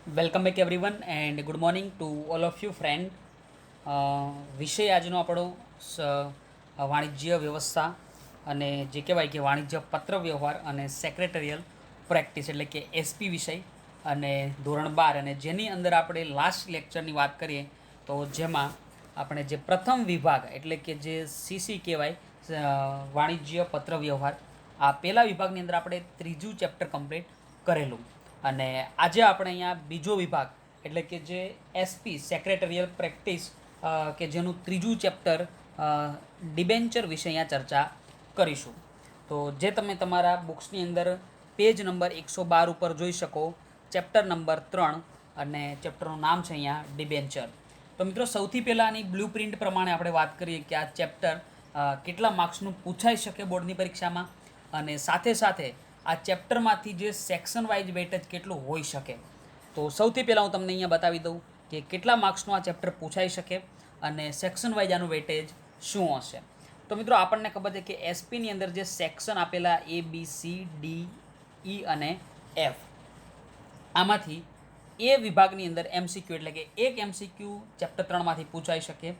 Welcome back everyone and good morning to all of you friend. વિષય આજનો આપણો વાણિજ્ય વ્યવસ્થા અને જે કહેવાય કે વાણિજ્ય પત્ર વ્યવહાર અને સેક્રેટરિયલ પ્રેક્ટિસ એટલે કે એસપી વિષય અને ધોરણ 12 અને જેની અંદર આપણે લાસ્ટ લેક્ચરની વાત કરીએ તો જેમાં આપણે જે પ્રથમ વિભાગ એટલે કે જે સીસી કહેવાય વાણિજ્ય પત્ર વ્યવહાર આ પહેલા વિભાગની અંદર આપણે ત્રીજું ચેપ્ટર કમ્પ્લીટ કરેલું અને આજે આપણે અહીંયા બીજો વિભાગ એટલે કે જે એસપી સેક્રેટરિયલ પ્રેક્ટિસ કે જેનું ત્રીજું ચેપ્ટર ડિબેન્ચર વિશે અહીંયા ચર્ચા કરીશું. તો જે તમે તમારા બુક્સની અંદર પેજ નંબર 112 ઉપર જોઈ શકો, ચેપ્ટર નંબર 3 અને ચેપ્ટરનું નામ છે અહીંયા ડિબેન્ચર. તો મિત્રો સૌથી પહેલાં આની બ્લુ પ્રિન્ટ પ્રમાણે આપણે વાત કરીએ કે આ ચેપ્ટર કેટલા માર્ક્સનું પૂછાઈ શકે બોર્ડની પરીક્ષામાં અને સાથે સાથે આ ચેપ્ટરમાંથી જે સેક્શન વાઇઝ વેટેજ કેટલું હોઈ શકે. તો સૌથી પહેલાં હું તમને અહીંયા બતાવી દઉં કે કેટલા માર્ક્સનું આ ચેપ્ટર પૂછાઈ શકે અને સેક્શન વાઇઝ આનું વેટેજ શું હશે. તો મિત્રો આપણને ખબર છે કે એસપીની અંદર જે સેક્શન આપેલા A, B, C, D, E અને F, આમાંથી એ વિભાગની અંદર એમસીક્યુ એટલે કે એક એમસીક્યુ ચેપ્ટર 3માંથી પૂછાઈ શકે,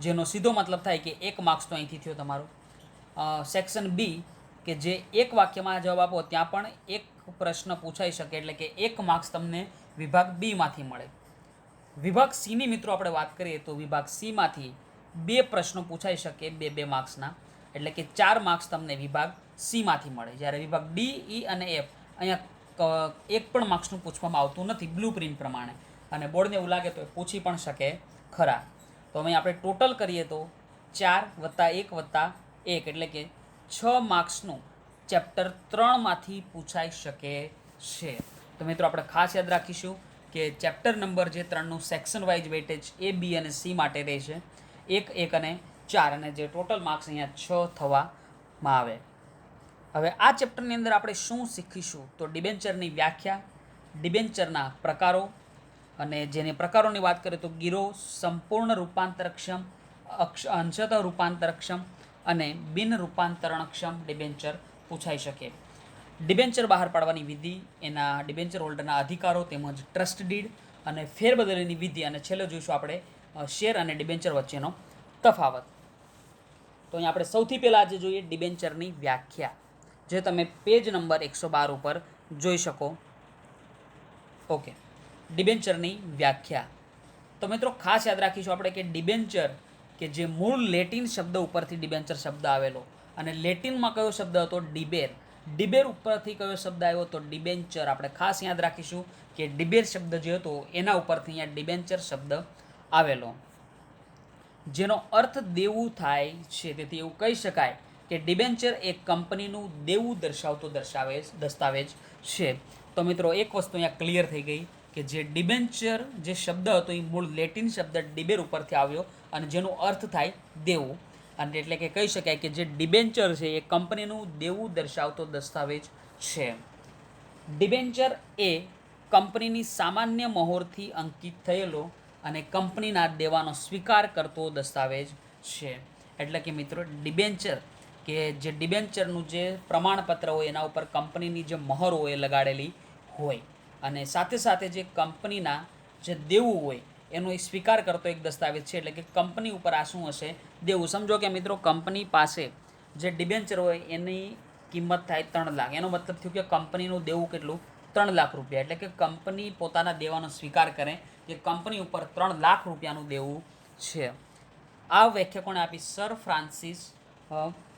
જેનો સીધો મતલબ થાય કે 1 માર્ક્સ તો અહીંથી થયો તમારો. સેક્શન બી કે જે એક વાક્યમાં જવાબ આપો ત્યાં પણ એક પ્રશ્ન પૂછાઈ શકે એટલે કે 1 માર્ક્સ તમને વિભાગ બીમાંથી મળે. વિભાગ સીની મિત્રો આપણે વાત કરીએ તો વિભાગ સીમાંથી 2 પ્રશ્નો પૂછાઈ શકે 2 માર્ક્સના એટલે કે 4 માર્ક્સ તમને વિભાગ સીમાંથી મળે. જ્યારે વિભાગ ડી, ઈ અને એફ અહીંયા 1 પણ માર્ક્સનું પૂછવામાં આવતું નથી બ્લુ પ્રિન્ટ પ્રમાણે અને બોર્ડને એવું લાગે તો એ પૂછી પણ શકે ખરા. તો અહીં આપણે ટોટલ કરીએ તો 4 + 1 + 1 એટલે કે 6 માર્ક્સનું ચેપ્ટર 3માંથી પૂછાઈ શકે છે. તો મિત્રો આપણે ખાસ યાદ રાખીશું કે ચેપ્ટર નંબર જે 3નું section wise weightage A, B અને C માટે રહેશે 1, 1 અને 4 અને જે ટોટલ માર્ક્સ અહીંયા 6 થવામાં આવે. હવે આ ચેપ્ટરની અંદર આપણે શું શીખીશું તો ડિબેન્ચરની વ્યાખ્યા, ડિબેન્ચરના પ્રકારો અને જેની પ્રકારોની વાત કરીએ તો ગીરો, સંપૂર્ણ રૂપાંતરક્ષમ, અંશતઃ રૂપાંતરક્ષમ અને બિન રૂપાંતરણક્ષમ ડિબેન્ચર પૂછાઈ શકે. ડિબેન્ચર બહાર પાડવાની વિધિ, એના ડિબેન્ચર હોલ્ડરના અધિકારો તેમજ ટ્રસ્ટ ડીડ અને ફેરબદલીની વિધિ અને છેલ્લે જોઈશું આપણે શેર અને ડિબેન્ચર વચ્ચેનો તફાવત. તો અહીંયા આપણે સૌથી પહેલાં આજે જોઈએ ડિબેન્ચરની વ્યાખ્યા, જે તમે પેજ નંબર 112 ઉપર જોઈ શકો. ઓકે, ડિબેન્ચરની વ્યાખ્યા. તો મિત્રો ખાસ યાદ રાખીશું આપણે કે ડિબેન્ચર કે જે મૂળ લેટિન શબ્દ ઉપરથી ડિબેન્ચર શબ્દ આવેલો અને લેટિનમાં કયો શબ્દ હતો ડિબેર, ડિબેર ઉપરથી કયો શબ્દ આવ્યો તો ડિબેન્ચર. આપણે ખાસ યાદ રાખીશું કે ડિબેર શબ્દ જે હતો એના ઉપરથી અહીંયા ડિબેન્ચર શબ્દ આવેલો, જેનો અર્થ દેવું થાય છે. તેથી એવું કહી શકાય કે ડિબેન્ચર એ કંપનીનું દેવું દર્શાવતો દસ્તાવેજ છે. તો મિત્રો એક વસ્તુ અહીંયા ક્લિયર થઈ ગઈ કે જે ડિબેન્ચર જે શબ્દ હતો એ મૂળ લેટિન શબ્દ ડિબેર ઉપરથી આવ્યો અને જેનો અર્થ થાય દેવું, અને એટલે કે કહી શકાય કે જે ડિબેન્ચર છે એ કંપનીનું દેવું દર્શાવતો દસ્તાવેજ છે. ડિબેન્ચર એ કંપનીની સામાન્ય મહોરથી અંકિત થયેલો અને કંપનીના દેવાનો સ્વીકાર કરતો દસ્તાવેજ છે. એટલે કે મિત્રો ડિબેન્ચર કે જે ડિબેન્ચરનું જે પ્રમાણપત્ર હોય એના ઉપર કંપનીની જે મહોર હોય એ લગાડેલી હોય અને સાથે સાથે જે કંપનીના જે દેવું હોય એનો એ સ્વીકાર કરતો એક દસ્તાવેજ છે. એટલે કે કંપની ઉપર આ શું હશે દેવું. સમજો કે મિત્રો કંપની પાસે જે ડિબેન્ચર હોય એની કિંમત થાય 3 લાખ, એનો મતલબ થયું કે કંપનીનું દેવું કેટલું 3 લાખ રૂપિયા. એટલે કે કંપની પોતાના દેવાનો સ્વીકાર કરે કે કંપની ઉપર 3 લાખ રૂપિયાનું દેવું છે. આ વ્યાખ્યા કોણે આપી? Sir Francis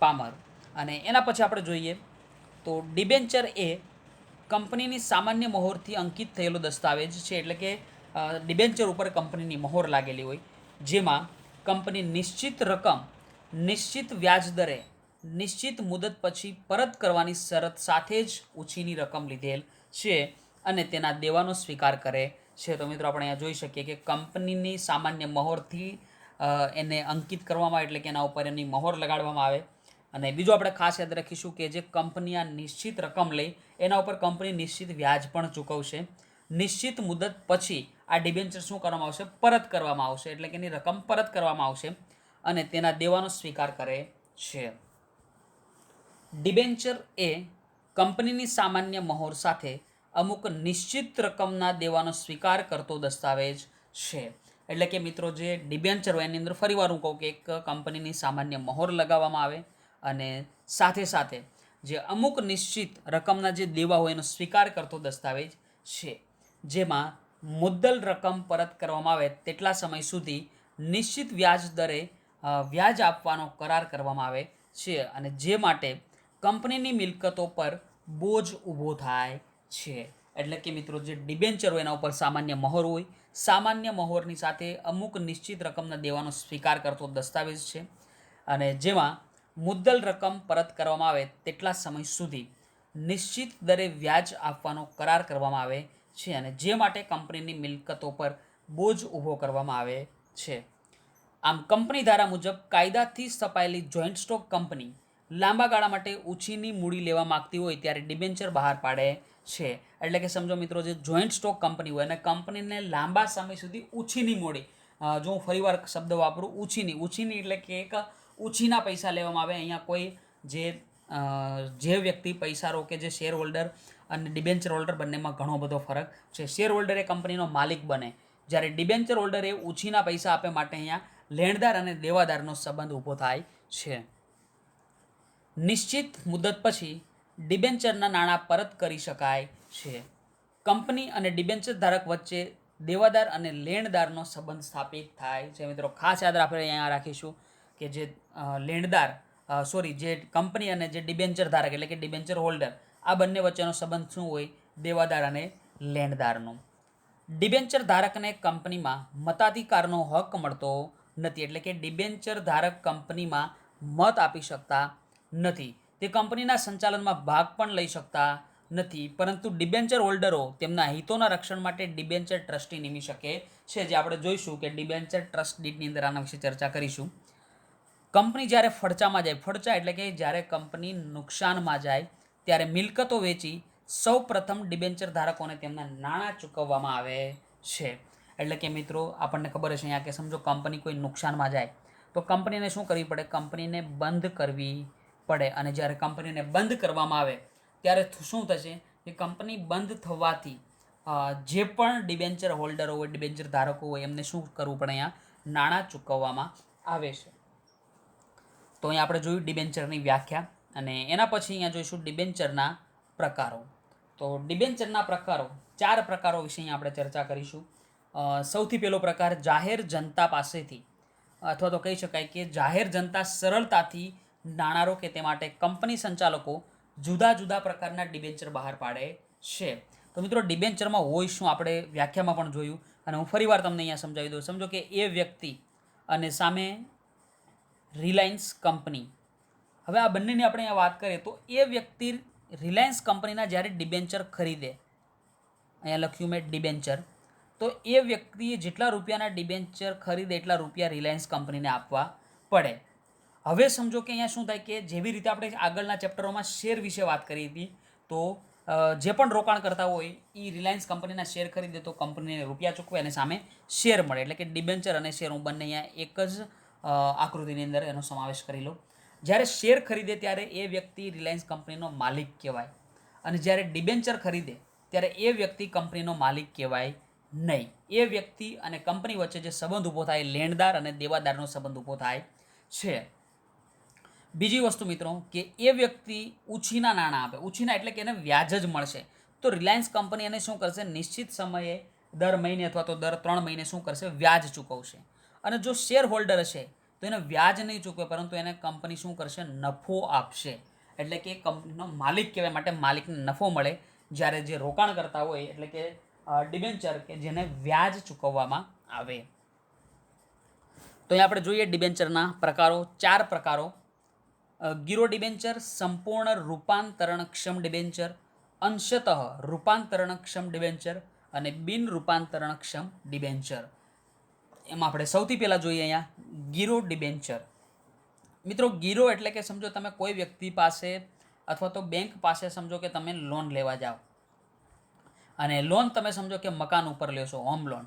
Palmer. અને એના પછી આપણે જોઈએ તો ડિબેન્ચર એ કંપનીની સામાન્ય મહોરથી અંકિત થયેલો દસ્તાવેજ છે. એટલે કે ડિબેન્ચર ઉપર કંપનીની મહોર લાગેલી હોય જેમાં કંપની નિશ્ચિત રકમ નિશ્ચિત વ્યાજ દરે નિશ્ચિત મુદત પછી પરત કરવાની શરત સાથે જ ઉછીની રકમ લીધેલ છે અને તેના દેવાનો સ્વીકાર કરે છે. તો મિત્રો આપણે અહીંયા જોઈ શકીએ કે કંપનીની સામાન્ય મહોરથી એને અંકિત કરવામાં આવે એટલે કે એના ઉપર એની મહોર લગાડવામાં આવે. અને બીજું આપણે ખાસ યાદ રાખીશું કે જે કંપની આ નિશ્ચિત રકમ લઈ એના ઉપર કંપની નિશ્ચિત વ્યાજ પણ ચૂકવશે. નિશ્ચિત મુદત પછી આ ડિબેન્ચર શું કરવામાં આવશે? પરત કરવામાં આવશે. એટલે કે એની રકમ પરત કરવામાં આવશે અને તેના દેવાનો સ્વીકાર કરે છે. ડિબેન્ચર એ કંપનીની સામાન્ય મહોર સાથે અમુક નિશ્ચિત રકમના દેવાનો સ્વીકાર કરતો દસ્તાવેજ છે. એટલે કે મિત્રો જે ડિબેન્ચર હોય એની અંદર ફરીવાર હું કહું કે એક કંપનીની સામાન્ય મહોર લગાવવામાં આવે અને સાથે સાથે જે અમુક નિશ્ચિત રકમના જે દેવા હોય એનો સ્વીકાર કરતો દસ્તાવેજ છે, જેમાં મુદ્દલ રકમ પરત કરવામાં આવે તેટલા સમય સુધી નિશ્ચિત વ્યાજ દરે વ્યાજ આપવાનો કરાર કરવામાં આવે છે અને જે માટે કંપનીની મિલકતો પર બોજ ઊભો થાય છે. એટલે કે મિત્રો જે ડિબેન્ચર હોય એના ઉપર સામાન્ય મહોર હોય, સામાન્ય મહોરની સાથે અમુક નિશ્ચિત રકમના દેવાનો સ્વીકાર કરતો દસ્તાવેજ છે અને જેમાં મુદ્દલ રકમ પરત કરવામાં આવે તેટલા સમય સુધી નિશ્ચિત દરે વ્યાજ આપવાનો કરાર કરવામાં આવે છે અને જે માટે કંપનીની મિલકતો પર બોજ ઊભો કરવામાં આવે છે. આમ કંપની ધારા મુજબ કાયદાથી સ્થપાયેલી જોઈન્ટ સ્ટોક કંપની લાંબા ગાળા માટે ઉછીની મૂડી લેવા માગતી હોય ત્યારે ડિબેન્ચર બહાર પાડે છે. એટલે કે સમજો મિત્રો જે જોઈન્ટ સ્ટોક કંપની હોય અને કંપનીને લાંબા સમય સુધી ઉછીની મૂડી, જો હું ફરીવાર શબ્દ વાપરું ઉછીની એટલે કે એક ઉછીના પૈસા લેવામાં આવે. અહીંયા કોઈ જે વ્યક્તિ પૈસા રોકે, જે શેર હોલ્ડર અને ડિબેન્ચર હોલ્ડર બંનેમાં ઘણો બધો ફરક છે. શેર હોલ્ડર એ કંપનીનો માલિક બને, જ્યારે ડિબેન્ચર હોલ્ડર એ ઉછીના પૈસા આપે માટે અહીંયા લેણદાર અને દેવાદારનો સંબંધ ઊભો થાય છે. નિશ્ચિત મુદત પછી ડિબેન્ચરના નાણાં પરત કરી શકાય છે. કંપની અને ડિબેન્ચર ધારક વચ્ચે દેવાદાર અને લેણદારનો સંબંધ સ્થાપિત થાય છે. મિત્રો ખાસ યાદ આપણે અહીંયા રાખીશું કે જે જે કંપની અને જે ડિબેન્ચર ધારક એટલે કે ડિબેન્ચર હોલ્ડર, આ બંને વચ્ચેનો સંબંધ શું હોય? દેવાદાર અને લેણદારનો. ડિબેન્ચર ધારકને કંપનીમાં મતાધિકારનો હક મળતો નથી. એટલે કે ડિબેન્ચર ધારક કંપનીમાં મત આપી શકતા નથી, તે કંપનીના સંચાલનમાં ભાગ પણ લઈ શકતા નથી, પરંતુ ડિબેન્ચર હોલ્ડરો તેમના હિતોના રક્ષણ માટે ડિબેન્ચર ટ્રસ્ટી નિમી શકે છે, જે આપણે જોઈશું કે ડિબેન્ચર ટ્રસ્ટ ડીડની અંદર આના વિશે ચર્ચા કરીશું. કંપની જ્યારે ફડચામાં જાય, ફડચા એટલે કે જ્યારે કંપની નુકસાનમાં જાય ત્યારે મિલકતો વેચી સૌ પ્રથમ ડિબેન્ચર ધારકોને તેમના નાણાં ચૂકવવામાં આવે છે. એટલે કે મિત્રો આપણને ખબર હશે અહીંયા કે સમજો કંપની કોઈ નુકસાનમાં જાય તો કંપનીને શું કરવી પડે? કંપનીને બંધ કરવી પડે અને જ્યારે કંપનીને બંધ કરવામાં આવે ત્યારે શું થશે કે કંપની બંધ થવાથી જે પણ ડિબેન્ચર હોલ્ડરો હોય, ડિબેન્ચર ધારકો હોય, એમને શું કરવું પડે? અહીંયા નાણાં ચૂકવવામાં આવે છે. તો અહીંયા આપણે જોયું ડિબેન્ચરની વ્યાખ્યા અને એના પછી અહીંયા જોઈશું ડિબેન્ચરના પ્રકારો. તો ડિબેન્ચરના પ્રકારો, 4 પ્રકારો વિશે અહીંયા આપણે ચર્ચા કરીશું. સૌથી પહેલો પ્રકાર જાહેર જનતા પાસેથી અથવા તો કહી શકાય કે જાહેર જનતા સરળતાથી નાણાં રોકે તે માટે કંપની સંચાલકો જુદા જુદા પ્રકારના ડિબેન્ચર બહાર પાડે છે. તો મિત્રો ડિબેન્ચરમાં હોય શું આપણે વ્યાખ્યામાં પણ જોયું અને હું ફરીવાર તમને અહીંયા સમજાવી દઉં. સમજો કે એ વ્યક્તિ અને સામે રિલાયન્સ કંપની. હવે આ બંનેની આપણે અહીંયા વાત કરીએ તો એ વ્યક્તિ રિલાયન્સ કંપનીના જ્યારે ડિબેન્ચર ખરીદે, અહીંયા લખ્યું મેં ડિબેન્ચર, તો એ વ્યક્તિએ જેટલા રૂપિયાના ડિબેન્ચર ખરીદે એટલા રૂપિયા રિલાયન્સ કંપનીને આપવા પડે. હવે સમજો કે અહીંયા શું થાય કે જેવી રીતે આપણે આગળના ચેપ્ટરોમાં શેર વિશે વાત કરી હતી, તો જે પણ રોકાણ કરતા હોય એ રિલાયન્સ કંપનીના શેર ખરીદે તો કંપનીને રૂપિયા ચૂકવે અને સામે શેર મળે. એટલે કે ડિબેન્ચર અને શેર હું બંને અહીંયા એક જ આકૃતિની અંદર એનો સમાવેશ કરી લો. જ્યારે શેર ખરીદે ત્યારે એ વ્યક્તિ રિલાયન્સ કંપનીનો માલિક કહેવાય અને જ્યારે ડિબેન્ચર ખરીદે ત્યારે એ વ્યક્તિ કંપનીનો માલિક કહેવાય નહીં. એ વ્યક્તિ અને કંપની વચ્ચે જે સંબંધ ઊભો થાય, લેણદાર અને દેવાદારનો સંબંધ ઊભો થાય છે. બીજી વસ્તુ મિત્રો કે એ વ્યક્તિ ઉછીના નાણાં આપે. ઉછીના એટલે કે એને વ્યાજ જ મળશે. તો રિલાયન્સ કંપની એને શું કરશે? નિશ્ચિત સમયે દર મહિને અથવા તો દર 3 મહિને શું કરશે? વ્યાજ ચૂકવશે. અને જો શેર હોલ્ડર હશે તો એને વ્યાજ નહીં ચૂકવે, પરંતુ એને કંપની શું કરશે? નફો આપશે. એટલે કે કંપનીનો માલિક કહેવાય, માટે માલિકને નફો મળે. જ્યારે જે રોકાણ કરતા હોય એટલે કે ડિબેન્ચર કે જેને વ્યાજ ચૂકવવામાં આવે. તો અહીં આપણે જોઈએ ડિબેન્ચરના પ્રકારો, 4 પ્રકારો. ગીરો ડિબેન્ચર, સંપૂર્ણ રૂપાંતરણક્ષમ ડિબેન્ચર, અંશતઃ રૂપાંતરણક્ષમ ડિબેન્ચર અને બિન રૂપાંતરણક્ષમ ડિબેન્ચર. એમાં આપણે સૌથી પહેલાં જોઈએ અહીંયા ગીરો ડિબેન્ચર. મિત્રો ગીરો એટલે કે સમજો તમે કોઈ વ્યક્તિ પાસે અથવા તો બેંક પાસે સમજો કે તમે લોન લેવા જાઓ અને લોન તમે સમજો કે મકાન ઉપર લ્યો છો, હોમ લોન,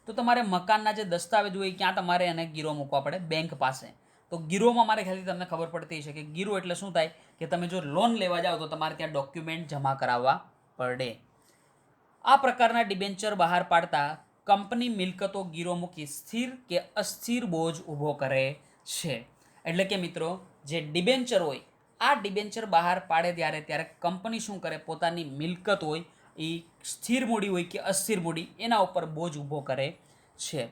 તો તમારે મકાનના જે દસ્તાવેજ હોય ક્યાં તમારે એને ગીરો મૂકવા પડે? બેંક પાસે. તો ગીરોમાં મારે ખ્યાલથી તમને ખબર પડતી હશે કે ગીરો એટલે શું થાય કે તમે જો લોન લેવા જાઓ તો તમારે ત્યાં ડોક્યુમેન્ટ જમા કરાવવા પડે. આ પ્રકારના ડિબેન્ચર બહાર પાડતા કંપની મિલકતો ગીરો મૂકી સ્થિર કે અસ્થિર બોજ ઊભો કરે છે. એટલે કે મિત્રો જે ડિબેન્ચર હોય આ ડિબેન્ચર બહાર પાડે ત્યારે કંપની શું કરે, પોતાની મિલકત હોય એ સ્થિર મૂડી હોય કે અસ્થિર મૂડી એના ઉપર બોજ ઊભો કરે છે.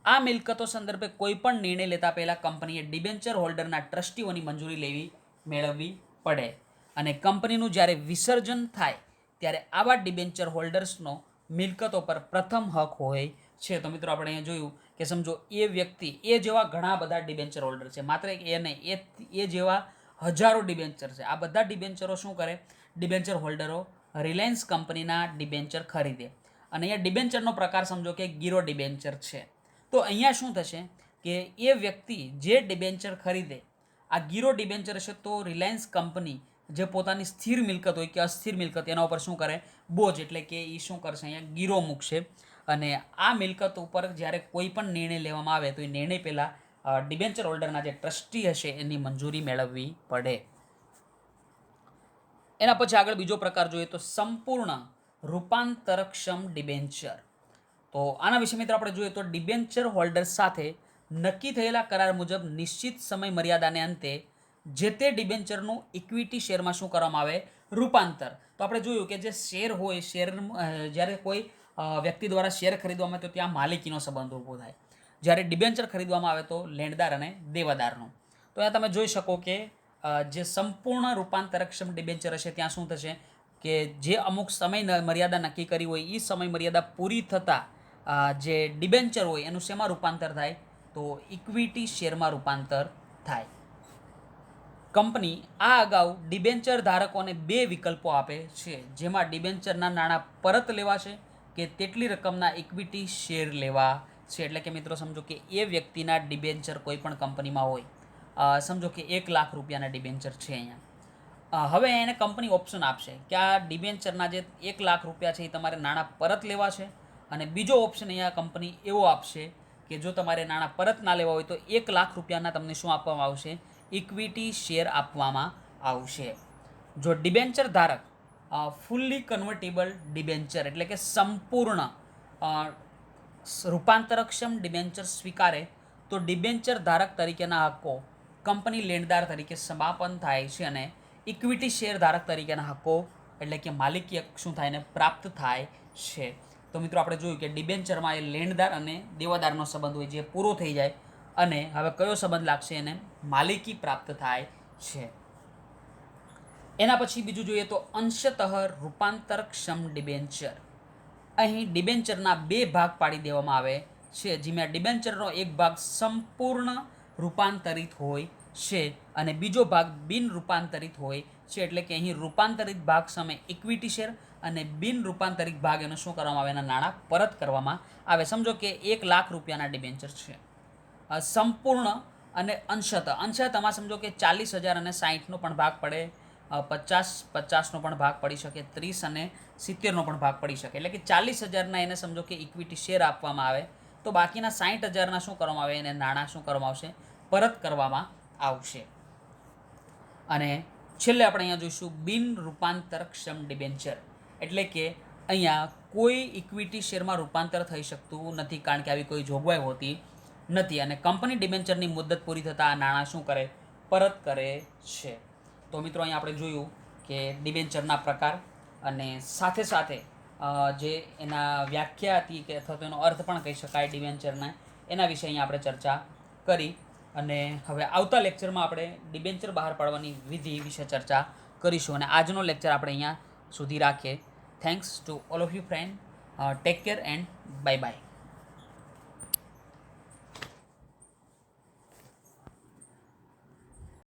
આ મિલકતો સંદર્ભે કોઈ પણ નિર્ણય લેતા પહેલા કંપનીએ ડિબેન્ચર હોલ્ડરના ટ્રસ્ટીઓની મંજૂરી મેળવવી પડે અને કંપનીનું જ્યારે વિસર્જન થાય ત્યારે આવા ડિબેન્ચર હોલ્ડર્સનો મિલકતો પર પ્રથમ હક હોય છે. તો મિત્રો આપણે અહીંયા જોયું કે સમજો એ વ્યક્તિ, એ જેવા ઘણા બધા ડિબેન્ચર હોલ્ડર છે, માત્ર એ નહીં, એ જેવા હજારો ડિબેન્ચર છે. આ બધા ડિબેન્ચરો શું કરે, ડિબેન્ચર હોલ્ડરો રિલાયન્સ કંપનીના ડિબેન્ચર ખરીદે અને અહીંયા ડિબેન્ચરનો પ્રકાર સમજો કે ગીરો ડિબેન્ચર છે. તો અહીંયા શું થશે કે એ વ્યક્તિ જે ડિબેન્ચર ખરીદે આ ગીરો ડિબેન્ચર છે, તો રિલાયન્સ કંપની જે પોતાની સ્થિર મિલકત હોય કે અસ્થિર મિલકત એના ઉપર શું કરે, બોજ એટલે કે એ શું કરશે, અહીંયા ગીરો મૂકશે અને આ મિલકત ઉપર જ્યારે કોઈ પણ નિર્ણય લેવામાં આવે તો એ નિર્ણય પહેલાં ડિબેન્ચર હોલ્ડરના જે ટ્રસ્ટી હશે એની મંજૂરી મેળવવી પડે. એના પછી આગળ બીજો પ્રકાર જોઈએ તો સંપૂર્ણ રૂપાંતરક્ષમ ડિબેન્ચર. તો આના વિશે મિત્રો આપણે જોઈએ તો ડિબેન્ચર હોલ્ડર સાથે નક્કી થયેલા કરાર મુજબ નિશ્ચિત સમય મર્યાદાને અંતે જે તે ડિબેન્ચરનું ઇક્વિટી શેરમાં શું કરવામાં આવે, રૂપાંતર. તો આપણે જોયું કે જે શેર હોય, શેર જ્યારે કોઈ વ્યક્તિ દ્વારા શેર ખરીદવામાં આવે તો ત્યાં માલિકીનો સંબંધ ઊભો થાય. જ્યારે ડિબેન્ચર ખરીદવામાં આવે તો લેણદાર અને દેવાદારનો. તો અહીંયા તમે જોઈ શકો કે જે સંપૂર્ણ રૂપાંતરક્ષમ ડિબેન્ચર હશે ત્યાં શું થશે કે જે અમુક સમય મર્યાદા નક્કી કરી હોય એ સમય મર્યાદા પૂરી થતાં જે ડિબેન્ચર હોય એનું શેમાં રૂપાંતર થાય, તો ઇક્વિટી શેરમાં રૂપાંતર થાય. કંપની આ અગાઉ ડિબેન્ચર ધારકોને 2 વિકલ્પો આપે છે, જેમાં ડિબેન્ચરના નાણાં પરત લેવાશે કે તેટલી રકમના ઇક્વિટી શેર લેવા છે. એટલે કે મિત્રો સમજો કે એ વ્યક્તિના ડિબેન્ચર કોઈ પણ કંપનીમાં હોય, સમજો કે 1 લાખ રૂપિયાના ડિબેન્ચર છે અહીંયા. હવે એને કંપની ઓપ્શન આપશે કે આ ડિબેન્ચરના જે 1 લાખ રૂપિયા છે એ તમારે નાણાં પરત લેવા છે અને બીજો ઓપ્શન અહીંયા કંપની એવો આપશે કે જો તમારે નાણાં પરત ના લેવા હોય તો 1 લાખ રૂપિયાના તમને શું આપવામાં આવશે, ઇક્વિટી શેર આપવામાં આવશે. જો ડિબેન્ચર ધારક ફૂલ્લી કન્વર્ટેબલ ડિબેન્ચર એટલે કે સંપૂર્ણ રૂપાંતરક્ષમ ડિબેન્ચર સ્વીકારે તો ડિબેન્ચર ધારક તરીકેના હક્કો કંપની લેણદાર તરીકે સમાપન થાય છે અને ઇક્વિટી શેર ધારક તરીકેના હક્કો એટલે કે માલિકી હક શું થાય ને પ્રાપ્ત થાય છે. તો મિત્રો આપણે જોયું કે ડિબેન્ચરમાં એ લેણદાર અને દેવાદારનો સંબંધ હોય જે પૂરો થઈ જાય અને હવે કયો સંબંધ લાગશે, એને માલિકી પ્રાપ્ત થાય છે. એના પછી બીજું જોઈએ તો અંશતઃ રૂપાંતરક્ષમ ડિબેન્ચર. અહીં ડિબેન્ચરના 2 ભાગ પાડી દેવામાં આવે છે, જેમાં ડિબેન્ચરનો એક ભાગ સંપૂર્ણ રૂપાંતરિત હોય છે અને બીજો ભાગ બિન રૂપાંતરિત હોય છે. એટલે કે અહીં રૂપાંતરિત ભાગ સામે ઇક્વિટી શેર અને બિન રૂપાંતરિત ભાગ એનું શું કરવામાં આવે, એના નાણાં પરત કરવામાં આવે. સમજો કે 1 લાખ રૂપિયાના ડિબેન્ચર છે, સંપૂર્ણ અને અંશતમાં સમજો કે 40,000 અને 60નો પણ ભાગ પડે, 50નો પણ ભાગ પડી શકે, 30 અને 70નો પણ ભાગ પડી શકે. એટલે કે 40,000ના એને સમજો કે ઇક્વિટી શેર આપવામાં આવે તો બાકીના 60,000ના શું કરવામાં આવે, એને નાણાં શું કરવામાં આવશે, પરત કરવામાં આવશે. અને છેલ્લે આપણે અહીંયા જોઈશું બિન રૂપાંતરક્ષમ ડિબેન્ચર. એટલે કે અહીંયા કોઈ ઇક્વિટી શેરમાં રૂપાંતર થઈ શકતું નથી કારણ કે આવી કોઈ જોગવાઈ હોતી નથી અને કંપની ડિબેન્ચરની મુદત પૂરી થતાં આ નાણાં શું કરે, પરત કરે છે. તો મિત્રો અહીંયા આપણે જોયું કે ડિબેન્ચરના પ્રકાર અને સાથે સાથે જે એના વ્યાખ્યા હતી કે અથવા તો એનો અર્થ પણ કહી શકાય ડિબેન્ચરના, એના વિશે અહીંયા આપણે ચર્ચા કરી અને હવે આવતા લેક્ચરમાં આપણે ડિબેન્ચર બહાર પાડવાની વિધિ વિશે ચર્ચા કરીશું અને આજનો લેક્ચર આપણે અહીંયા સુધી રાખીએ. Thanks to all of you friend. Take care and bye bye.